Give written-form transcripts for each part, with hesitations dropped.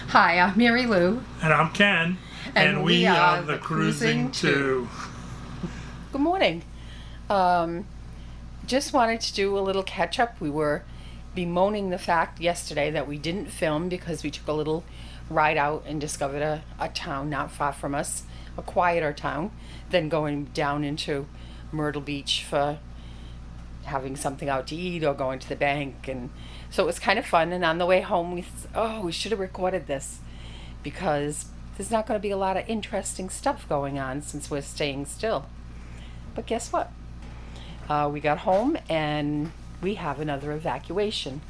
Hi, I'm Mary Lou. And I'm Ken. And we are the Cruising 2. Good morning. Just wanted to do a little catch up. We were bemoaning the fact yesterday that we didn't film because we took a little ride out and discovered a town not far from us, a quieter town, than going down into Myrtle Beach for having something out to eat or going to the bank. And so it was kind of fun. And on the way home, we should have recorded this because there's not going to be a lot of interesting stuff going on since we're staying still. But guess what? We got home and we have another evacuation.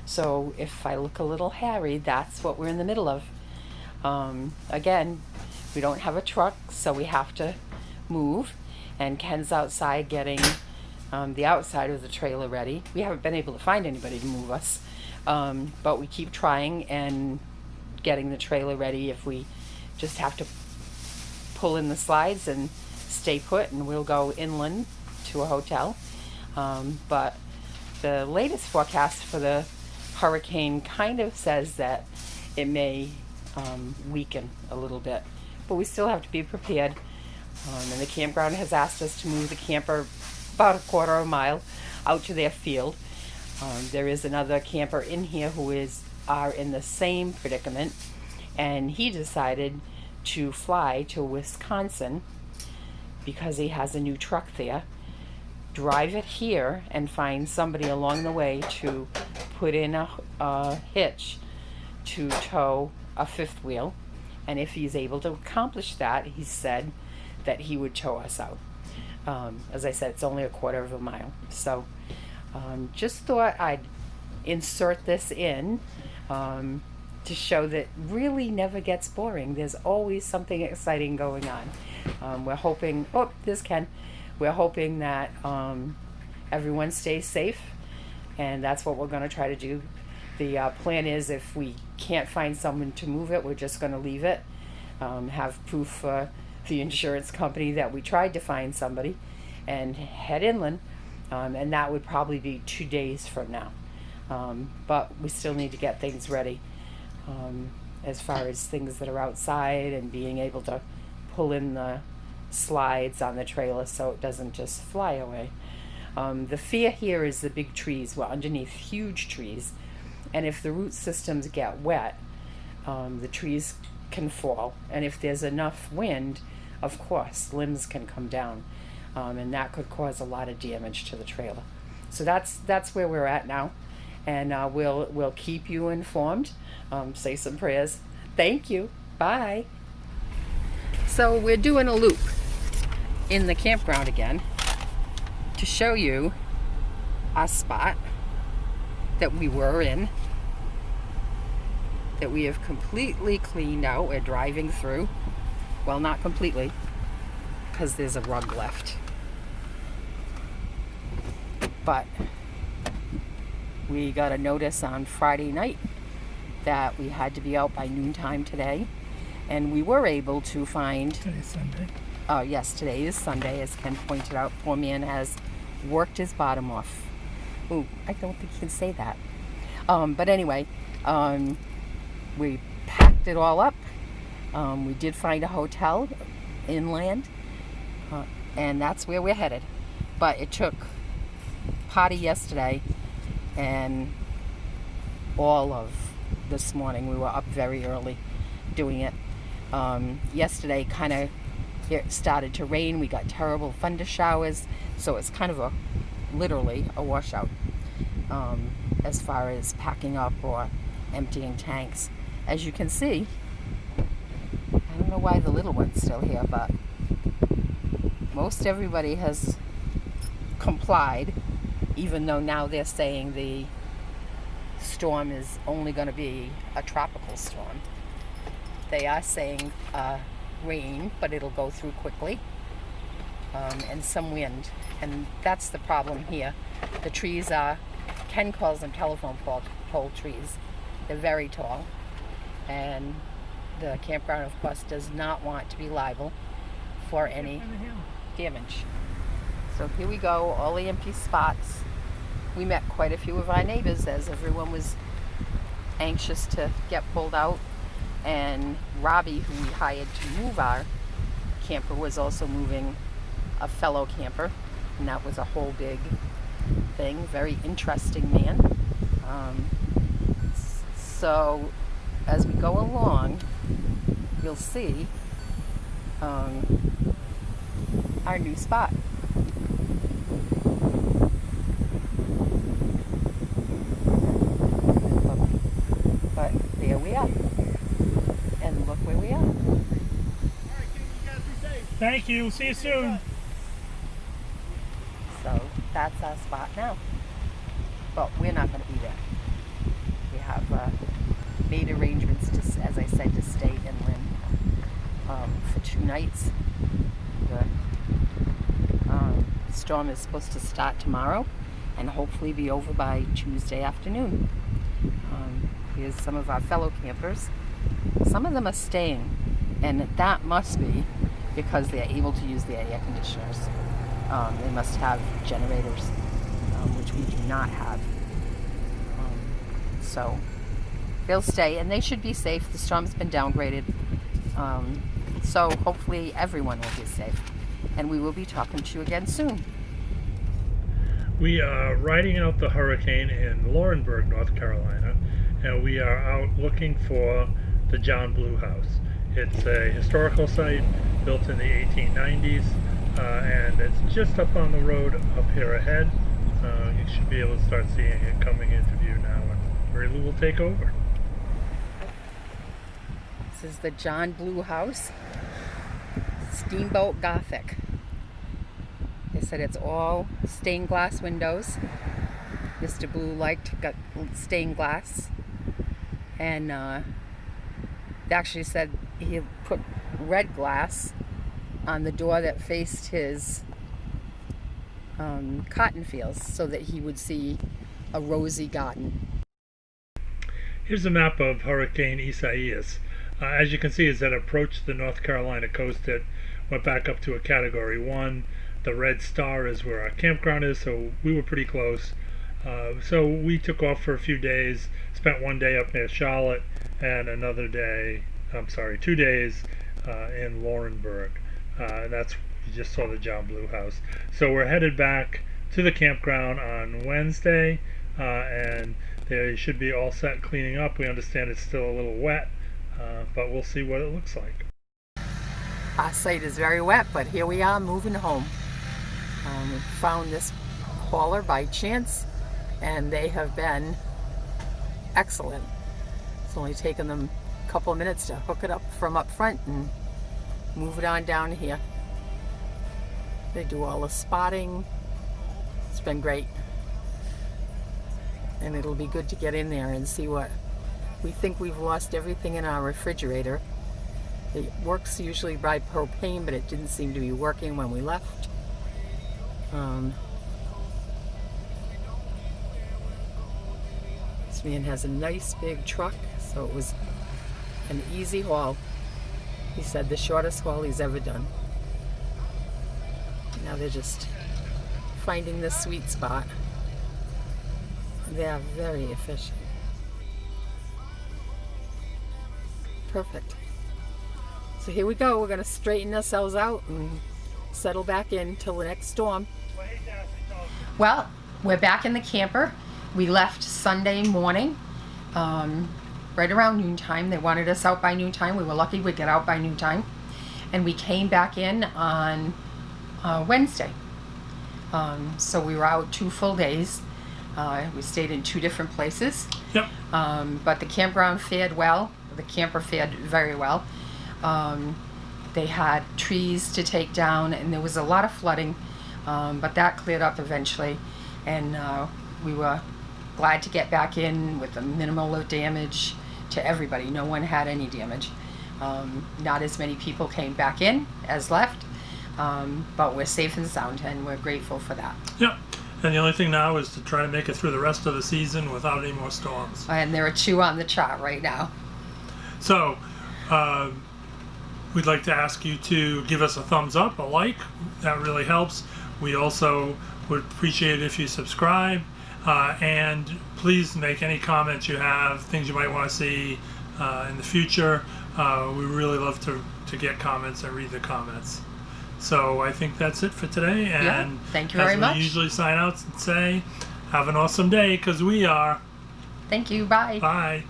So if I look a little hairy, that's what we're in the middle of. Again, we don't have a truck, so we have to move. And Ken's outside getting the outside of the trailer ready. We haven't been able to find anybody to move us, but we keep trying and getting the trailer ready. If we just have to pull in the slides and stay put, and we'll go inland to a hotel. But the latest forecast for the hurricane kind of says that it may weaken a little bit, but we still have to be prepared. And the campground has asked us to move the camper about a quarter of a mile out to their field. There is another camper in here who are in the same predicament, and he decided to fly to Wisconsin because he has a new truck there, drive it here, and find somebody along the way to put in a hitch to tow a fifth wheel. And if he's able to accomplish that, he said that he would tow us out. As I said, it's only a quarter of a mile. So just thought I'd insert this in to show that really never gets boring. There's always something exciting going on. We're hoping, there's Ken. We're hoping that everyone stays safe, and that's what we're going to try to do. The plan is, if we can't find someone to move it, we're just going to leave it, have proof for the insurance company that we tried to find somebody, and head inland. And that would probably be 2 days from now. But we still need to get things ready as far as things that are outside and being able to pull in the slides on the trailer so it doesn't just fly away. The fear here is the big trees. We're underneath huge trees, and if the root systems get wet, the trees can fall, and if there's enough wind, of course limbs can come down, and that could cause a lot of damage to the trailer. So that's where we're at now, and we'll keep you informed. Say some prayers. Thank you. Bye. So we're doing a loop in the campground again to show you a spot that we were in, that we have completely cleaned out. We're driving through. Well, not completely, because there's a rug left. But we got a notice on Friday night that we had to be out by noontime today, and we were able to find... Today's Sunday. Oh, yes, today is Sunday, as Ken pointed out. Poor man has worked his bottom off. Ooh, I don't think you can say that. But anyway, we packed it all up. We did find a hotel inland, and that's where we're headed. But it took party yesterday and all of this morning. We were up very early doing it. Yesterday kind of it started to rain. We got terrible thunder showers, so it's kind of literally a washout as far as packing up or emptying tanks. As you can see, I don't know why the little one's still here, but most everybody has complied, even though now they're saying the storm is only going to be a tropical storm. They are saying rain, but it'll go through quickly, and some wind. And that's the problem here. The trees are, Ken calls them telephone pole trees. They're very tall, and the campground, of course, does not want to be liable for any damage. So here we go, all the empty spots. We met quite a few of our neighbors as everyone was anxious to get pulled out. and Robbie, who we hired to move our camper, was also moving a fellow camper, and that was a whole big thing. Very interesting man. So as we go along, you'll see our new spot. But there we are, and look where we are. Thank you. See you soon. So that's our spot now. But we're not going to be there. We have made arrangements to, as I said, to stay inland for 2 nights. The storm is supposed to start tomorrow and hopefully be over by Tuesday afternoon. Here's some of our fellow campers. Some of them are staying, and that must be because they're able to use the air conditioners. They must have generators, which we do not have. So they'll stay, and they should be safe. The storm's been downgraded, so hopefully everyone will be safe. And we will be talking to you again soon. We are riding out the hurricane in Laurinburg, North Carolina, and we are out looking for the John Blue House. It's a historical site built in the 1890s, and it's just up on the road up here ahead. You should be able to start seeing it coming into view now, and Mary Lou will take over. This is the John Blue House, Steamboat Gothic. They said it's all stained glass windows. Mr. Blue liked stained glass, and they actually said he put red glass on the door that faced his cotton fields so that he would see a rosy garden. Here's a map of Hurricane Isaias. As you can see, as it approached the North Carolina coast, it went back up to a Category 1. The red star is where our campground is, so we were pretty close. So we took off for a few days, spent 1 day up near Charlotte, and 2 days in Laurinburg. That's, you just saw the John Blue House. So we're headed back to the campground on Wednesday, and they should be all set cleaning up. We understand it's still a little wet, but we'll see what it looks like. Our site is very wet, but here we are moving home. We found this hauler by chance, and they have been excellent. It's only taken them a couple of minutes to hook it up from up front and move it on down here. They do all the spotting. It's been great. And it'll be good to get in there and see what we think. We've lost everything in our refrigerator. It works usually by propane, but it didn't seem to be working when we left. This man has a nice big truck, so it was an easy haul. He said the shortest haul he's ever done. Now they're just finding the sweet spot. They are very efficient. Perfect. So here we go. We're going to straighten ourselves out and settle back in till the next storm. Well, we're back in the camper. We left Sunday morning, right around noontime. They wanted us out by noontime. We were lucky we'd get out by noontime. And we came back in on Wednesday. So we were out 2 full days. We stayed in 2 different places. Yep. But the campground fared well. The camper fared very well. They had trees to take down, and there was a lot of flooding, but that cleared up eventually, and we were glad to get back in with a minimal of damage to everybody. No one had any damage. Not as many people came back in as left, but we're safe and sound, and we're grateful for that. Yep. And the only thing now is to try to make it through the rest of the season without any more storms. And there are 2 on the chart right now. So, we'd like to ask you to give us a thumbs up, a like. That really helps. We also would appreciate it if you subscribe. And please make any comments you have, things you might want to see, in the future. We really love to get comments and read the comments. So I think that's it for today. And thank you very much. We usually sign out and say, have an awesome day, because we are. Thank you. Bye. Bye.